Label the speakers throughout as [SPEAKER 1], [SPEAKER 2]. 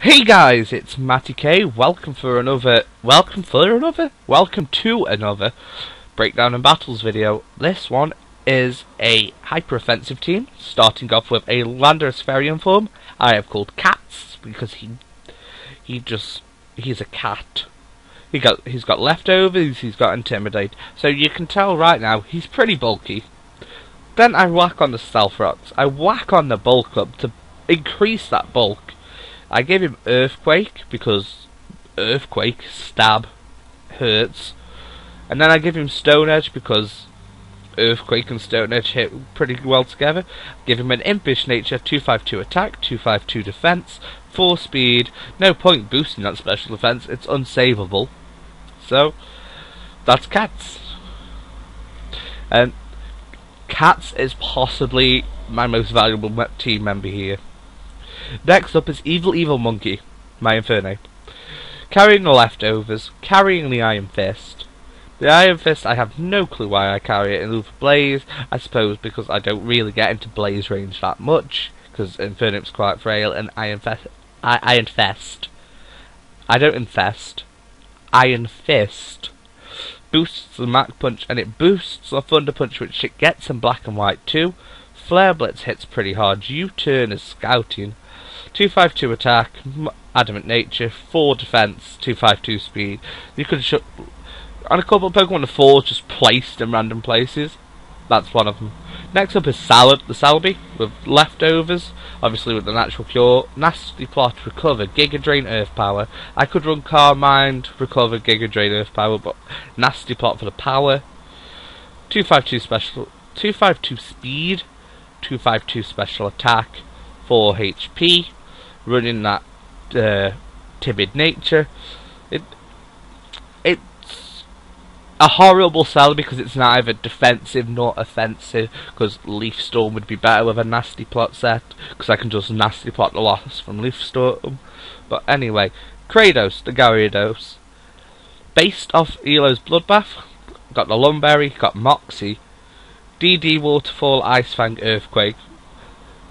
[SPEAKER 1] Hey guys, it's Matty K. Welcome to another Breakdown and Battles video. This one is a hyper-offensive team, starting off with a Landorus Therian form. I have called Cats because he's a cat. He's got leftovers, he's got Intimidate, so you can tell right now he's pretty bulky. Then I whack on the Stealth Rocks. I whack on the Bulk up to increase that bulk. I gave him Earthquake because Earthquake, stab, hurts. And then I give him Stone Edge because Earthquake and Stone Edge hit pretty well together. Give him an Impish Nature, 252 attack, 252 defense, 4 speed. No point boosting that special defense, it's unsavable. So, that's Cats. And Cats is possibly my most valuable team member here. Next up is Evil Monkey, my Infernape. Carrying the leftovers, carrying the Iron Fist. The Iron Fist, I have no clue why I carry it in lieu of Blaze. I suppose because I don't really get into Blaze range that much, because Infernape's quite frail, and Iron Fist. Iron Fist boosts the Mach Punch, and it boosts the Thunder Punch, which it gets in black and white too. Flare Blitz hits pretty hard. U-Turn is scouting. 252 attack, Adamant Nature, 4 defense, 252 speed. You could on a couple of Pokemon, the 4 just placed in random places. That's one of them. Next up is the Celebi with leftovers, obviously with the natural cure. Nasty Plot, recover, Giga Drain, Earth Power. I could run Carmine, recover, Giga Drain, Earth Power, but Nasty Plot for the power. 252 special, 252 speed, 252 special attack, 4 HP. Running that timid nature. It's a horrible Celebi because it's neither defensive nor offensive, because Leaf Storm would be better with a Nasty Plot set, because I can just Nasty Plot the loss from Leaf Storm. But anyway, Krados the Gyrados, based off Elo's Bloodbath, got the Lumberry, got Moxie, DD Waterfall, Ice Fang, Earthquake.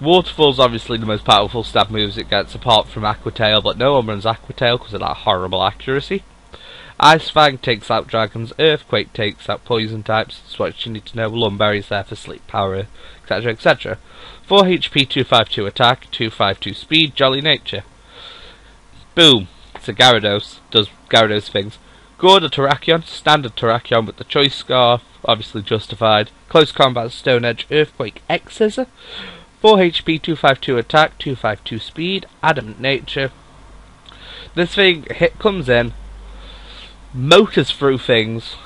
[SPEAKER 1] Waterfall's obviously the most powerful stab moves it gets, apart from Aqua Tail, but no one runs Aqua Tail because of that horrible accuracy. Ice Fang takes out dragons, Earthquake takes out poison types, that's what you need to know. Lumberry's there for sleep power, etc, etc. 4 HP, 252 attack, 252 speed, Jolly Nature. Boom! It's a Gyarados, does Gyarados things. GORE the Terrakion, standard Terrakion with the Choice Scarf, obviously justified. Close Combat, Stone Edge, Earthquake, X-Scissor. 4 HP, 252 attack, 252 speed, Adamant Nature. This thing comes in, motors through things,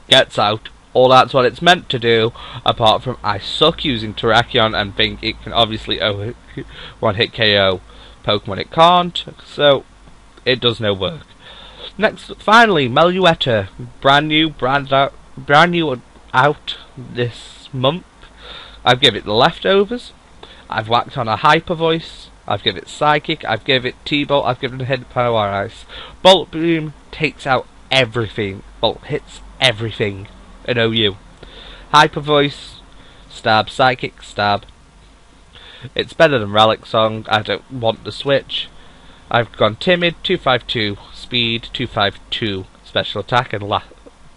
[SPEAKER 1] gets out. All that's what it's meant to do, apart from I suck using Terrakion and think it can obviously one-hit KO Pokemon it can't, so it does no work. Next, finally, Meloetta, brand new out this month. I've given it the leftovers, I've whacked on a Hyper Voice, I've given it Psychic, I've given it T-Bolt, I've given it Hidden Power Ice. Bolt Boom takes out everything, Bolt hits everything in OU. Hyper Voice, stab, Psychic, stab. It's better than Relic Song, I don't want the switch. I've gone Timid, 252 speed, 252 special attack, and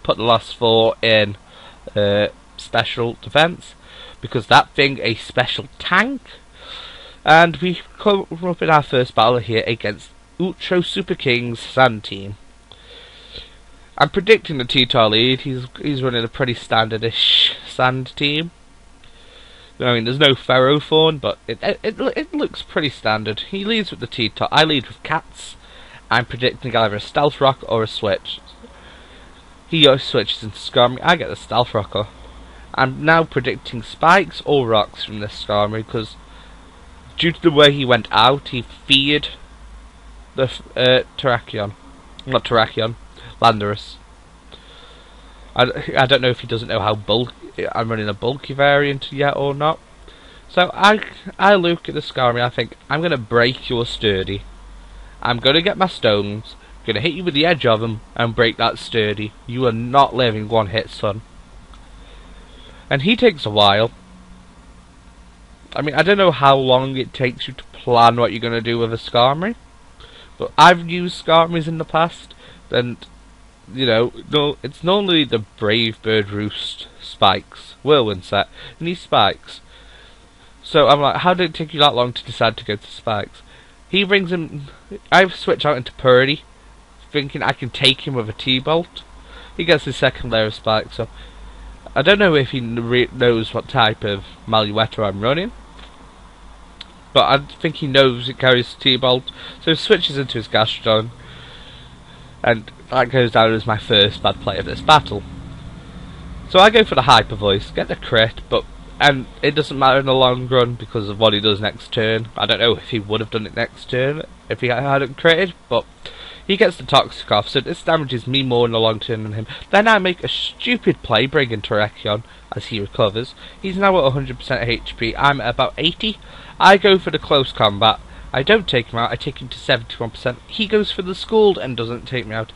[SPEAKER 1] put the last 4 in special defense, because that thing a special tank. And we come up in our first battle here against Ultra Super King's Sand Team. I'm predicting the T-Tar lead. He's running a pretty standardish Sand team. I mean, there's no Ferrothorn, but it looks pretty standard. He leads with the T-Tar. I lead with Cats. I'm predicting either a Stealth Rock or a Switch. He switches into Skarmory. I get the Stealth Rocker. I'm now predicting spikes or rocks from this Skarmory, because due to the way he went out, he feared the Terrakion. Not Terrakion, Landorus. I don't know if he doesn't know how I'm running a bulky variant yet or not. So I look at the Skarmory, I think, I'm going to break your sturdy. I'm going to get my stones, going to hit you with the edge of them, and break that sturdy. You are not living one hit, son. And he takes a while. I mean, I don't know how long it takes you to plan what you're going to do with a Skarmory. But I've used Skarmies in the past, and you know, no, it's normally the Brave Bird Roost spikes, Whirlwind set, and these spikes. So I'm like, how did it take you that long to decide to go to spikes? He brings him. I switch out into Perrty, thinking I can take him with a T-Bolt. He gets his second layer of spikes, so I don't know if he knows what type of Meloetta I'm running, but I think he knows it carries T-Bolt, so he switches into his Gastrodon, and that goes down as my first bad play of this battle. So I go for the Hyper Voice, get the crit, and it doesn't matter in the long run because of what he does next turn. I don't know if he would have done it next turn if he hadn't critted, but he gets the Toxic off, so this damages me more in the long term than him. Then I make a stupid play, bringing Terrakion as he recovers. He's now at 100% HP, I'm at about 80. I go for the close combat. I don't take him out, I take him to 71%. He goes for the Scald and doesn't take me out.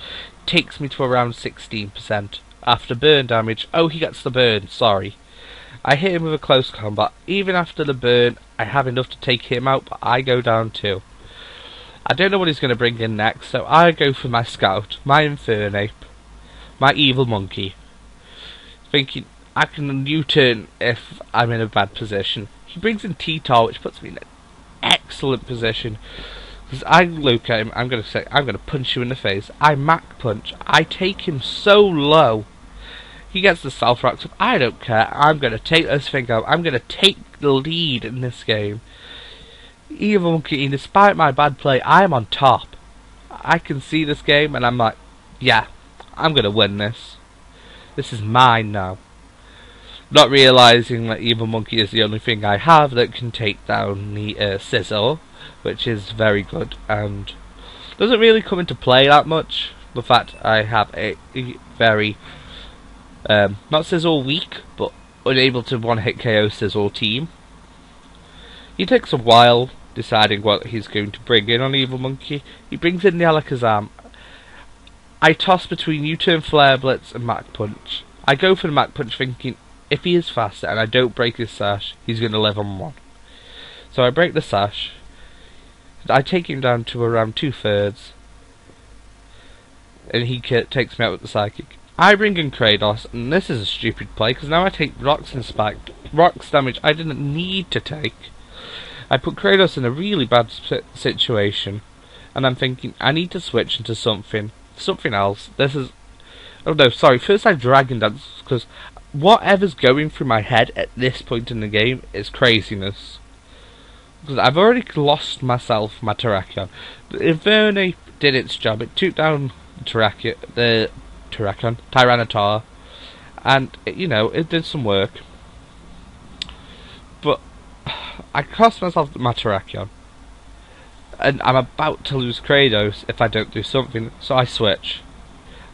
[SPEAKER 1] Takes me to around 16%. After burn damage, oh, he gets the burn, sorry. I hit him with a close combat. Even after the burn, I have enough to take him out, but I go down too. I don't know what he's going to bring in next, so I go for my Scout, my Infernape, my Evil Monkey. Thinking I can U-turn if I'm in a bad position. He brings in T-Tar, which puts me in an excellent position. Because I look at him, I'm going to punch you in the face. I Mach Punch. I take him so low. He gets the Stealth Rocks up. I don't care. I'm going to take this thing out. I'm going to take the lead in this game. Evil Monkey, despite my bad play, I am on top. I can see this game and I'm like, yeah, I'm going to win this. This is mine now. Not realising that Evil Monkey is the only thing I have that can take down the Sizzle, which is very good and doesn't really come into play that much. The fact I have a very not Sizzle weak, but unable to one-hit KO Sizzle team. He takes a while deciding what he's going to bring in on Evil Monkey. He brings in the Alakazam. I toss between U-turn Flare Blitz and Mach Punch. I go for the Mach Punch thinking if he is faster and I don't break his sash, he's going to live on 1. So I break the sash. I take him down to around 2/3, and he takes me out with the Psychic. I bring in Krados, and this is a stupid play because now I take Rocks and Spike. Rocks damage I didn't need to take. I put Krados in a really bad situation, and I'm thinking I need to switch into something else. This is, oh no, sorry. First I Dragon Dance because whatever's going through my head at this point in the game is craziness. Because I've already lost myself, my Terrakion. The Infernape did its job. It took down the Terrakion, Tyranitar, and you know, it did some work. But I cost myself my Terrakion, and I'm about to lose Krados if I don't do something, so I switch.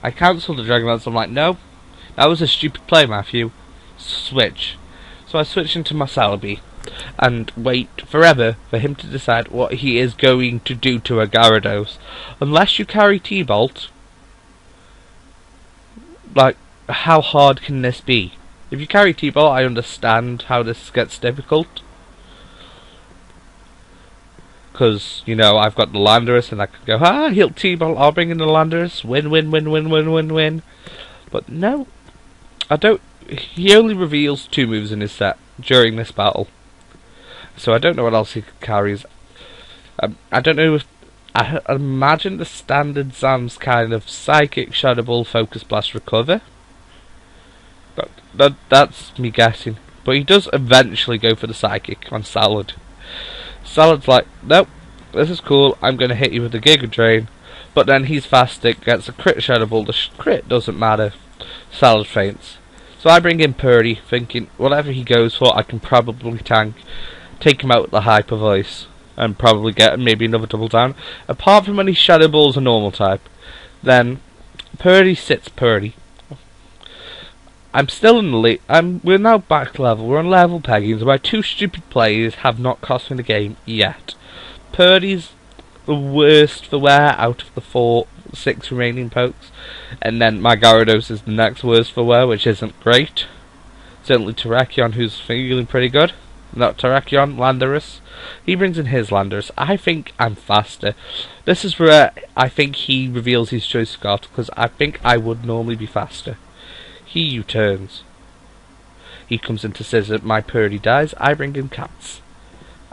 [SPEAKER 1] I cancel the Dragon Dance. I'm like, no, that was a stupid play, Matthew. Switch. So I switch into my Celebi and wait forever for him to decide what he is going to do to a Gyarados. Unless you carry T-Bolt, like, how hard can this be? If you carry T-Bolt, I understand how this gets difficult. Because, you know, I've got the Landorus and I could go, he'll T-Bolt, I'll bring in the Landorus, win. But no, I don't. He only reveals 2 moves in his set during this battle. So I don't know what else he carries. I don't know if... I imagine the standard Zam's kind of Psychic, Shadow Ball, Focus Blast, Recover. That's me guessing. But he does eventually go for the Psychic on Salad. Salad's like, nope, this is cool, I'm going to hit you with the Giga Drain. But then he's faster, gets a crit Shadow Ball, the crit doesn't matter. Salad faints. So I bring in Perrty, thinking whatever he goes for I can probably tank. Take him out with the Hyper Voice and probably get maybe another double down. Apart from when he Shadow Balls a normal type, then Perrty sits Perrty. I'm still in the lead. We're now back level. We're on level pegging. So my 2 stupid plays have not cost me the game yet. Perrty's the worst for wear out of the 6 remaining pokes, and then my Gyarados is the next worst for wear, which isn't great. Certainly Terrakion, who's feeling pretty good. not Terrakion, Landorus. He brings in his Landorus. I think I'm faster. This is where I think he reveals his choice card, because I think I would normally be faster. He U-turns. He comes into scissor, my Perrty dies, I bring in cats.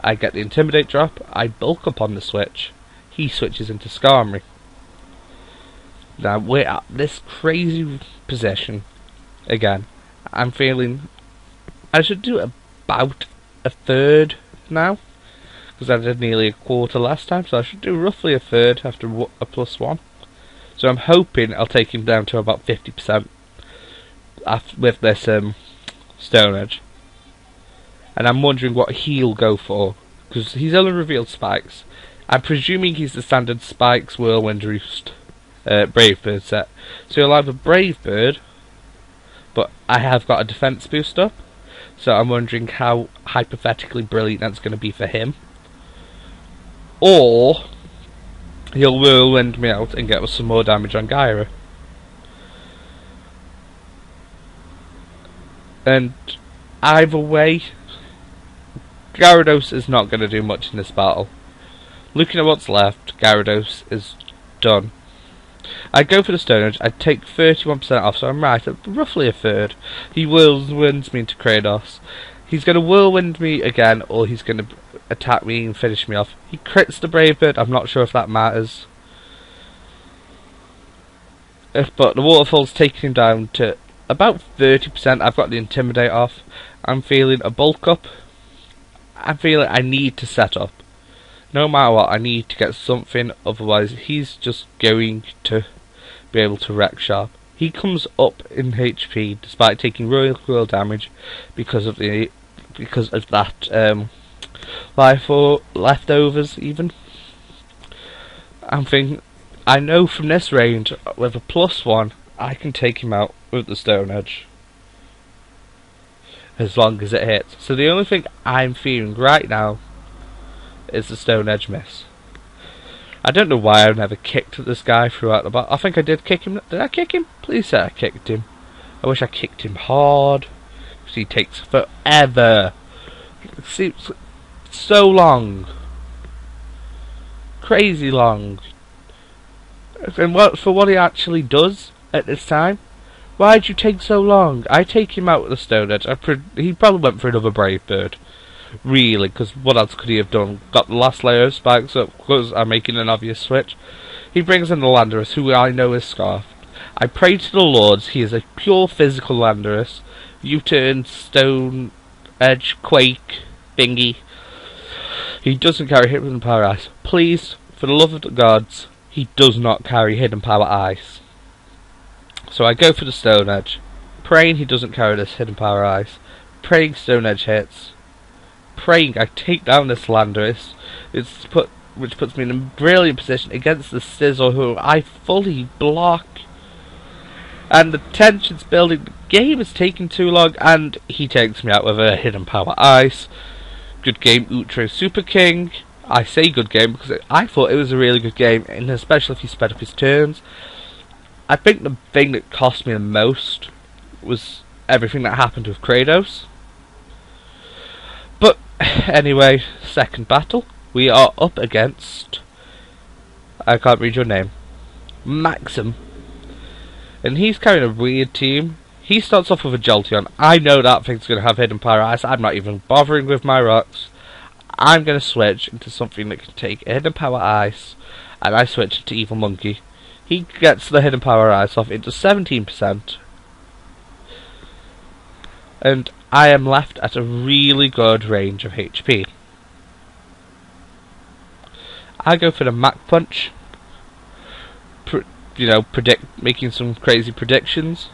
[SPEAKER 1] I get the Intimidate drop, I bulk up on the switch. He switches into Skarmory. Now we're at this crazy position. Again, I'm feeling I should do about a third now, because I did nearly a quarter last time, so I should do roughly a third after a +1. So I'm hoping I'll take him down to about 50% with this Stone Edge. And I'm wondering what he'll go for, because he's only revealed Spikes. I'm presuming he's the standard Spikes, Whirlwind, Roost, Brave Bird set. So he'll have a Brave Bird, but I have got a defense boost up, so I'm wondering how hypothetically brilliant that's going to be for him. Or he'll Whirlwind me out and get some more damage on Gyra. And either way, Gyarados is not going to do much in this battle. Looking at what's left, Gyarados is done. I go for the Stone Edge, I take 31% off, so I'm right at roughly a third. He whirlwinds me into Krados. He's going to whirlwind me again, or he's going to attack me and finish me off. He crits the Brave Bird, I'm not sure if that matters. But the Waterfall's taking him down to about 30%. I've got the Intimidate off. I'm feeling a bulk up. I'm feeling I need to set up. No matter what, I need to get something, otherwise he's just going to be able to wreck sharp. He comes up in HP despite taking royal damage because of that life or leftovers even. I'm thinking, I know from this range with a +1 I can take him out with the Stone Edge as long as it hits. So the only thing I'm fearing right now is the Stone Edge miss. I don't know why I've never kicked this guy throughout the battle. I think I did kick him. Did I kick him? Please say I kicked him. I wish I kicked him hard, because he takes forever. It seems so long. Crazy long. And for what he actually does at this time, why'd you take so long? I take him out with the Stone Edge. He probably went for another Brave Bird. Really, because what else could he have done? Got the last layer of Spikes up because I'm making an obvious switch. He brings in the Landorus, who I know is Scarfed. I pray to the Lords, he is a pure physical Landorus. U-turn, Stone Edge, Quake, thingy. He doesn't carry Hidden Power Ice. Please, for the love of the gods, he does not carry Hidden Power Ice. So I go for the Stone Edge, praying he doesn't carry this Hidden Power Ice, praying Stone Edge hits, praying I take down this Landorus, which puts me in a brilliant position against the Sizzle, who I fully block. And the tension's building, the game is taking too long, and he takes me out with a Hidden Power Ice. Good game, Outro Super King. I say good game because I thought it was a really good game, and especially if he sped up his turns. I think the thing that cost me the most was everything that happened with Krados. But anyway, second battle, we are up against, I can't read your name, Maxim. And he's carrying a weird team. He starts off with a Jolteon. I know that thing's going to have Hidden Power Ice. I'm not even bothering with my rocks. I'm going to switch into something that can take Hidden Power Ice, and I switch into Evil Monkey. He gets the Hidden Power Ice off into 17%. And I am left at a really good range of HP. I go for the Mach Punch. Making some crazy predictions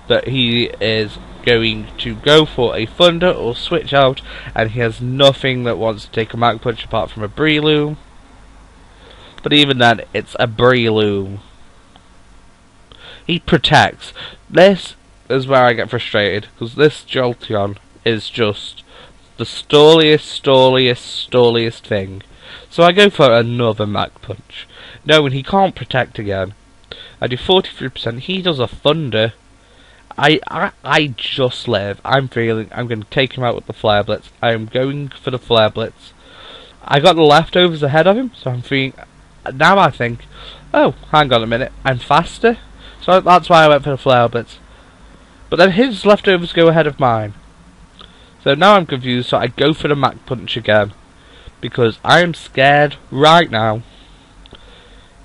[SPEAKER 1] that he is going to go for a Thunder or switch out, and he has nothing that wants to take a Mach Punch apart from a Breloom. But even then, it's a Breloom. He protects. This is where I get frustrated, because this Jolteon is just the stalliest thing. So I go for another Mach Punch, knowing he can't protect again. I do 43%, he does a Thunder. I just live. I'm going to take him out with the Flare Blitz. I am going for the Flare Blitz. I got the leftovers ahead of him, so I'm feeling... Now I think, oh, hang on a minute, I'm faster. So that's why I went for the Flare Blitz. But then his leftovers go ahead of mine. So now I'm confused, so I go for the Mach Punch again. Because I am scared right now.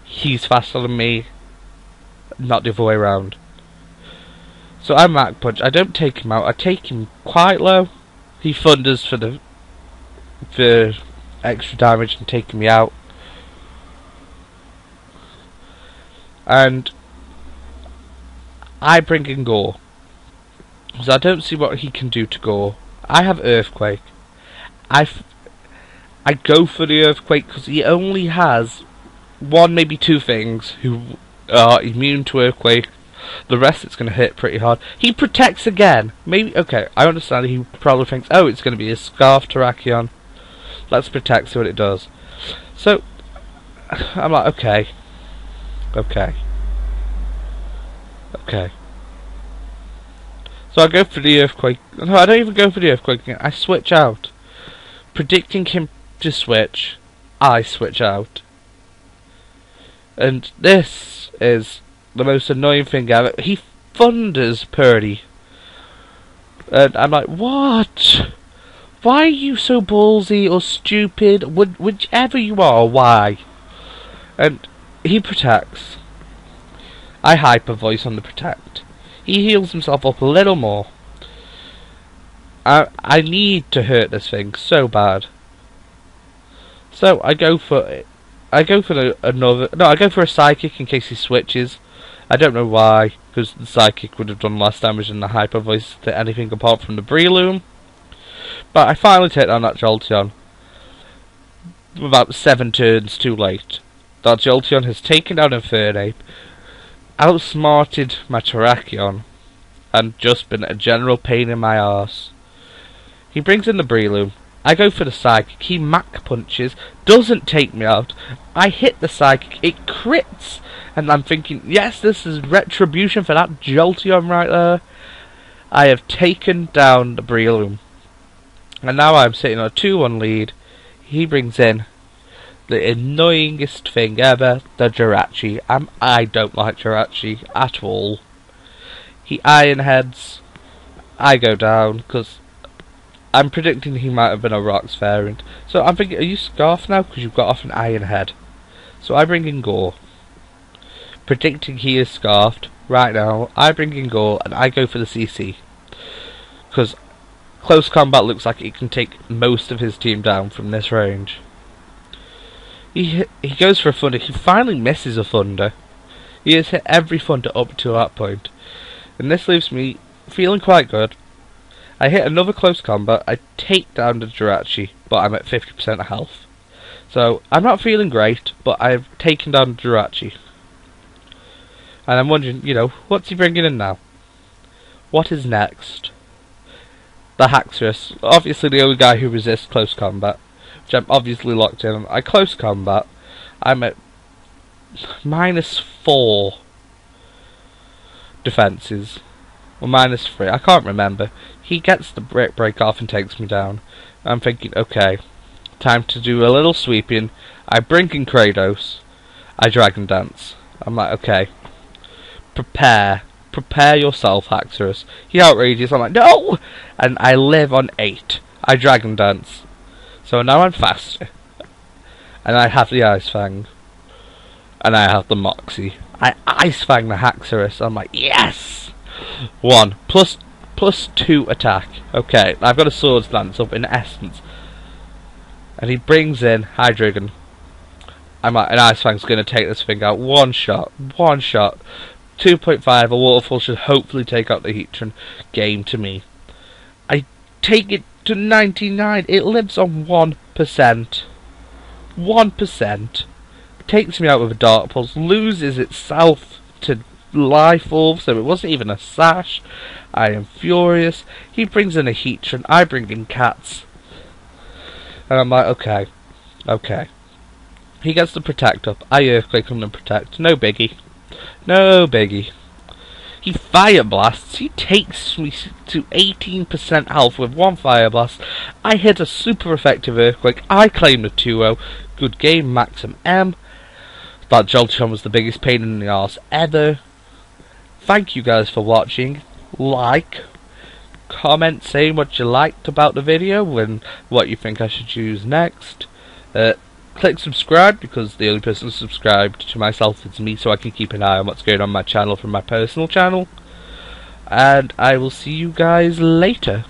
[SPEAKER 1] He's faster than me, not the other way around. So I Mach Punch. I don't take him out. I take him quite low. He thunders for extra damage and taking me out. And I bring in Gore. So I don't see what he can do to Gore. I have Earthquake. I go for the Earthquake because he only has one, maybe two things who are immune to Earthquake. The rest it's going to hit pretty hard. He protects again. Maybe, okay, I understand he probably thinks, oh, it's going to be a Scarf Terrakion. Let's protect, see what it does. So, I'm like, okay. So I go for the Earthquake. No, I don't even go for the Earthquake again. I switch out. Predicting him to switch, I switch out. And this is the most annoying thing ever. He thunders Perrty. And I'm like, what? Why are you so ballsy or stupid? Whichever you are, why? And he protects. I Hyper Voice on the protect. He heals himself up a little more. I need to hurt this thing so bad. So I go for it. I go for a Psychic in case he switches. I don't know why, because the Psychic would have done less damage than the Hyper Voice to anything apart from the Breloom. But I finally take down that Jolteon. About 7 turns too late. That Jolteon has taken down Infernape, outsmarted my Terrakion, and just been a general pain in my arse. He brings in the Breloom. I go for the Psychic. He Mach Punches, doesn't take me out. I hit the Psychic, it crits, and I'm thinking, yes, this is retribution for that Jolteon right there. I have taken down the Breloom. And now I'm sitting on a 2-1 lead. He brings in the annoyingest thing ever, the Jirachi. I don't like Jirachi at all. He Iron Heads. I go down, because I'm predicting he might have been a Rocks variant. So I'm thinking, are you Scarf now? Because you've got off an Iron Head. So I bring in Gore. Predicting he is Scarfed. Right now, I bring in Gore, and I go for the CC. Because close combat looks like it can take most of his team down from this range. He goes for a Thunder. He finally misses a Thunder. He has hit every Thunder up to that point. And this leaves me feeling quite good. I hit another close combat. I take down the Jirachi, but I'm at 50% health. So I'm not feeling great, but I've taken down the Jirachi. And I'm wondering, you know, what's he bringing in now? What is next? The Haxorus. Obviously the only guy who resists close combat. Which I'm obviously locked in on. I close combat. I'm at -4 defences. Or -3. I can't remember. He gets the break off and takes me down. I'm thinking, okay, time to do a little sweeping. I bring in Krados. I Dragon Dance. I'm like, okay, prepare yourself, Haxorus. He outrages. I'm like, no! And I live on 8. I Dragon Dance. So now I'm faster. And I have the Ice Fang. And I have the Moxie. I Ice Fang the Haxorus. I'm like, yes! 1 plus 2 attack. Okay, I've got a Swords Dance up in essence. And he brings in Hydreigon. I'm like, an Ice Fang's going to take this thing out. One shot. 2.5, a Waterfall should hopefully take out the Heatran. Game to me. I take it to 99. It lives on 1%. 1%. Takes me out with a Dark Pulse. Loses itself to Life Orb, so it wasn't even a Sash. I am furious. He brings in a Heatran. I bring in Cats. And I'm like, okay. He gets the Protect up. I Earthquake him and Protect. No biggie. He fire blasts. He takes me to 18% health with one fire blast. I hit a super effective earthquake. I claim the 2-0. Good game, Maxim M. That Jolteon was the biggest pain in the arse ever. Thank you guys for watching. Like, comment saying what you liked about the video and what you think I should choose next. Click subscribe, because the only person subscribed to myself is me, so I can keep an eye on what's going on my channel from my personal channel. And I will see you guys later.